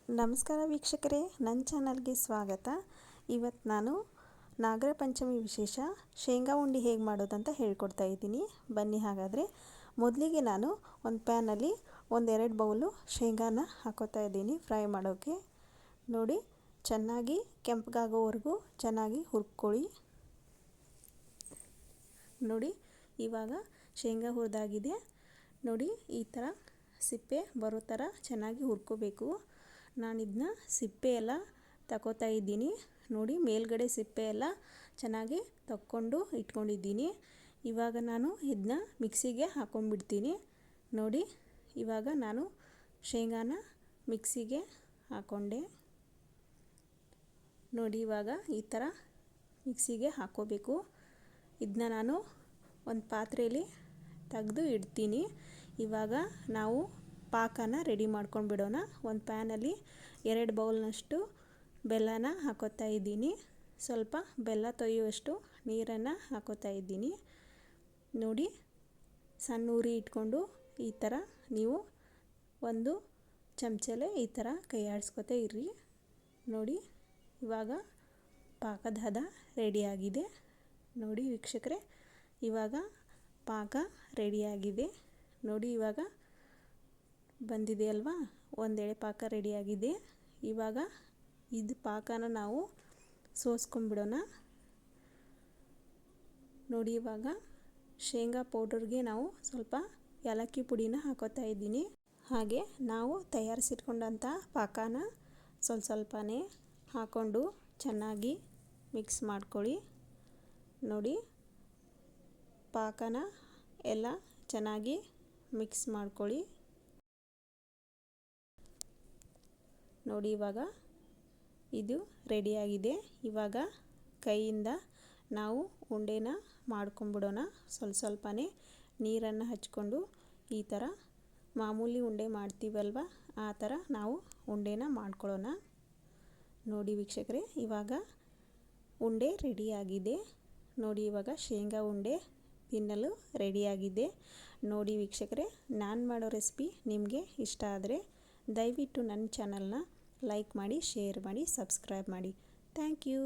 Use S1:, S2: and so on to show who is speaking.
S1: ನಮಸ್ಕಾರ ವೀಕ್ಷಕರೇ, ನನ್ನ ಚಾನಲ್ಗೆ ಸ್ವಾಗತ. ಇವತ್ತು ನಾನು ನಾಗರ ಪಂಚಮಿ ವಿಶೇಷ ಶೇಂಗಾ ಉಂಡೆ ಹೇಗೆ ಮಾಡೋದಂತ ಹೇಳ್ಕೊಡ್ತಾ ಇದ್ದೀನಿ. ಬನ್ನಿ ಹಾಗಾದರೆ. ಮೊದಲಿಗೆ ನಾನು ಒಂದು ಪ್ಯಾನಲ್ಲಿ ಒಂದೆರಡು ಬೌಲು ಶೇಂಗಾನ ಹಾಕೋತಾ ಇದ್ದೀನಿ ಫ್ರೈ ಮಾಡೋಕ್ಕೆ. ನೋಡಿ, ಚೆನ್ನಾಗಿ ಕೆಂಪಗಾಗೋವರೆಗೂ ಚೆನ್ನಾಗಿ ಹುರ್ಕೊಳ್ಳಿ. ನೋಡಿ, ಇವಾಗ ಶೇಂಗಾ ಹುರಿದಾಗಿದೆ. ನೋಡಿ, ಈ ಥರ ಸಿಪ್ಪೆ ಬರೋ ಥರ ಚೆನ್ನಾಗಿ ಹುರ್ಕೋಬೇಕು. ನಾನು ಇದನ್ನ ಸಿಪ್ಪೆ ಎಲ್ಲ ತಗೋತಾ ಇದ್ದೀನಿ. ನೋಡಿ, ಮೇಲ್ಗಡೆ ಸಿಪ್ಪೆ ಎಲ್ಲ ಚೆನ್ನಾಗಿ ತಕ್ಕೊಂಡು ಇಟ್ಕೊಂಡಿದ್ದೀನಿ. ಇವಾಗ ನಾನು ಇದನ್ನ ಮಿಕ್ಸಿಗೆ ಹಾಕೊಂಡ್ಬಿಡ್ತೀನಿ. ನೋಡಿ, ಇವಾಗ ನಾನು ಶೇಂಗಾನ ಮಿಕ್ಸಿಗೆ ಹಾಕ್ಕೊಂಡೆ. ನೋಡಿ, ಇವಾಗ ಈ ಥರ ಮಿಕ್ಸಿಗೆ ಹಾಕ್ಕೋಬೇಕು. ಇದನ್ನ ನಾನು ಒಂದು ಪಾತ್ರೆಯಲ್ಲಿ ತೆಗೆದು ಇಡ್ತೀನಿ. ಇವಾಗ ನಾವು ಪಾಕನ ರೆಡಿ ಮಾಡ್ಕೊಂಡು ಬಿಡೋಣ. ಒಂದು ಪ್ಯಾನಲ್ಲಿ 2 ಬೌಲ್ನಷ್ಟು ಬೆಲ್ಲನ ಹಾಕೋತಾ ಇದ್ದೀನಿ. ಸ್ವಲ್ಪ ಬೆಲ್ಲ ತೊಯ್ಯುವಷ್ಟು ನೀರನ್ನು ಹಾಕೋತಾ ಇದ್ದೀನಿ. ನೋಡಿ, ಸಣ್ಣ ಉರಿ ಇಟ್ಕೊಂಡು ಈ ಥರ ನೀವು ಒಂದು ಚಮಚಲ್ಲೇ ಈ ಥರ ಕೈ ಆಡಿಸ್ಕೊತಾ ಇರ್ರಿ. ನೋಡಿ, ಇವಾಗ ಪಾಕದ ಹದ ರೆಡಿಯಾಗಿದೆ. ನೋಡಿ ವೀಕ್ಷಕರೇ, ಇವಾಗ ಪಾಕ ರೆಡಿಯಾಗಿದೆ. ನೋಡಿ, ಇವಾಗ ಬಂದಿದೆ ಅಲ್ವಾ, ಒಂದೆಳೆ ಪಾಕ ರೆಡಿಯಾಗಿದೆ. ಇವಾಗ ಇದು ಪಾಕನ ನಾವು ಸೋಸ್ಕೊಂಡ್ಬಿಡೋಣ. ನೋಡಿ, ಇವಾಗ ಶೇಂಗಾ ಪೌಡರ್ಗೆ ನಾವು ಸ್ವಲ್ಪ ಏಲಕ್ಕಿ ಪುಡಿನ ಹಾಕೋತಾ ಇದ್ದೀನಿ. ಹಾಗೆ ನಾವು ತಯಾರಿಸಿಟ್ಕೊಂಡಂಥ ಪಾಕನ ಸ್ವಲ್ಪನೇ ಹಾಕ್ಕೊಂಡು ಚೆನ್ನಾಗಿ ಮಿಕ್ಸ್ ಮಾಡ್ಕೊಳ್ಳಿ. ನೋಡಿ, ಪಾಕನ ಎಲ್ಲ ಚೆನ್ನಾಗಿ ಮಿಕ್ಸ್ ಮಾಡ್ಕೊಳ್ಳಿ. ನೋಡಿ, ಇವಾಗ ಇದು ರೆಡಿಯಾಗಿದೆ. ಇವಾಗ ಕೈಯಿಂದ ನಾವು ಉಂಡೆನ ಮಾಡ್ಕೊಂಬಿಡೋಣ. ಸ್ವಲ್ಪನೇ ನೀರನ್ನು ಹಚ್ಕೊಂಡು ಈ ಥರ ಮಾಮೂಲಿ ಉಂಡೆ ಮಾಡ್ತೀವಲ್ವ, ಆ ಥರ ನಾವು ಉಂಡೆನ ಮಾಡ್ಕೊಳ್ಳೋಣ. ನೋಡಿ ವೀಕ್ಷಕರೇ, ಇವಾಗ ಉಂಡೆ ರೆಡಿಯಾಗಿದೆ. ನೋಡಿ, ಇವಾಗ ಶೇಂಗಾ ಉಂಡೆ ತಿನ್ನಲು ರೆಡಿಯಾಗಿದೆ. ನೋಡಿ ವೀಕ್ಷಕರೇ, ನಾನು ಮಾಡೋ ರೆಸಿಪಿ ನಿಮಗೆ ಇಷ್ಟ ಆದರೆ ದಯವಿಟ್ಟು ನನ್ನ ಚಾನಲ್ನ ಲೈಕ್ ಮಾಡಿ, ಶೇರ್ ಮಾಡಿ, ಸಬ್ಸ್ಕ್ರೈಬ್ ಮಾಡಿ. Thank you.